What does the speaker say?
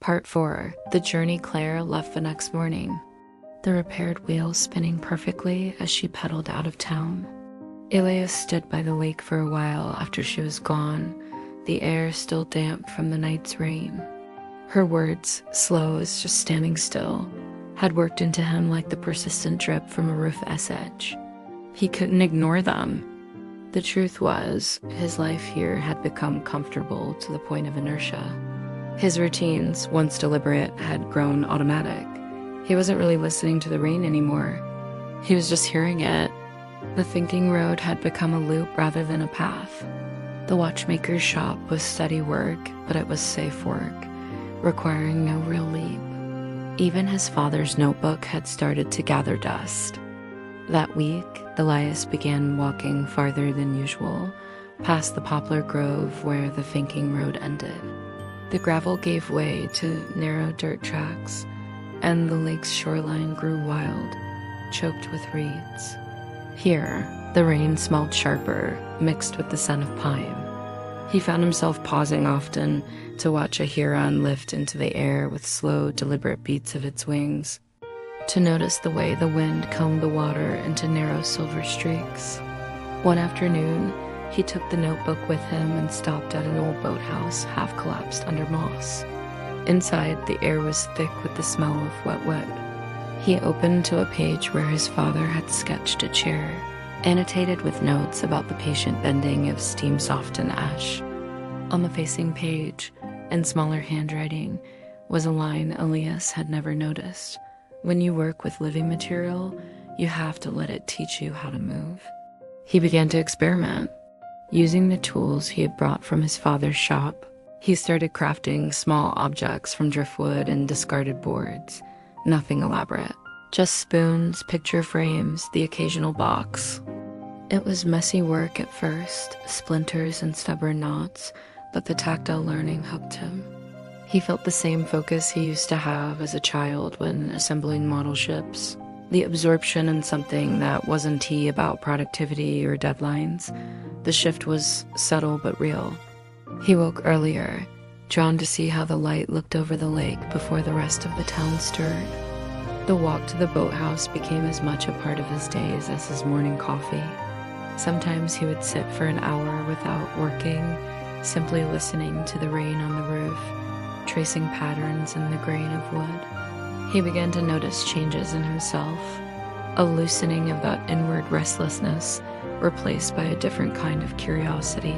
Part 4. The journey Claire left the next morning. The repaired wheels spinning perfectly as she pedaled out of town. Elias stood by the lake for a while after she was gone, the air still damp from the night's rain. Her words, slow as just standing still, had worked into him like the persistent drip from a roof edge. He couldn't ignore them. The truth was, his life here had become comfortable to the point of inertia. His routines, once deliberate, had grown automatic. He wasn't really listening to the rain anymore. He was just hearing it. The thinking road had become a loop rather than a path. The watchmaker's shop was steady work, but it was safe work, requiring no real leap. Even his father's notebook had started to gather dust. That week, Elias began walking farther than usual, past the poplar grove where the thinking road ended. The gravel gave way to narrow dirt tracks, and the lake's shoreline grew wild, choked with reeds. Here, the rain smelled sharper, mixed with the scent of pine. He found himself pausing often to watch a heron lift into the air with slow, deliberate beats of its wings, to notice the way the wind combed the water into narrow silver streaks. One afternoon, he took the notebook with him and stopped at an old boathouse half collapsed under moss. Inside, the air was thick with the smell of wet wood. He opened to a page where his father had sketched a chair, annotated with notes about the patient bending of steam-softened ash. On the facing page, in smaller handwriting, was a line Elias had never noticed. When you work with living material, you have to let it teach you how to move. He began to experiment. Using the tools he had brought from his father's shop, he started crafting small objects from driftwood and discarded boards. Nothing elaborate. Just spoons, picture frames, the occasional box. It was messy work at first, splinters and stubborn knots, but the tactile learning hooked him. He felt the same focus he used to have as a child when assembling model ships. The absorption in something that wasn't about productivity or deadlines. The shift was subtle but real. He woke earlier, drawn to see how the light looked over the lake before the rest of the town stirred. The walk to the boathouse became as much a part of his days as his morning coffee. Sometimes he would sit for an hour without working, simply listening to the rain on the roof, tracing patterns in the grain of wood. He began to notice changes in himself, a loosening of that inward restlessness replaced by a different kind of curiosity.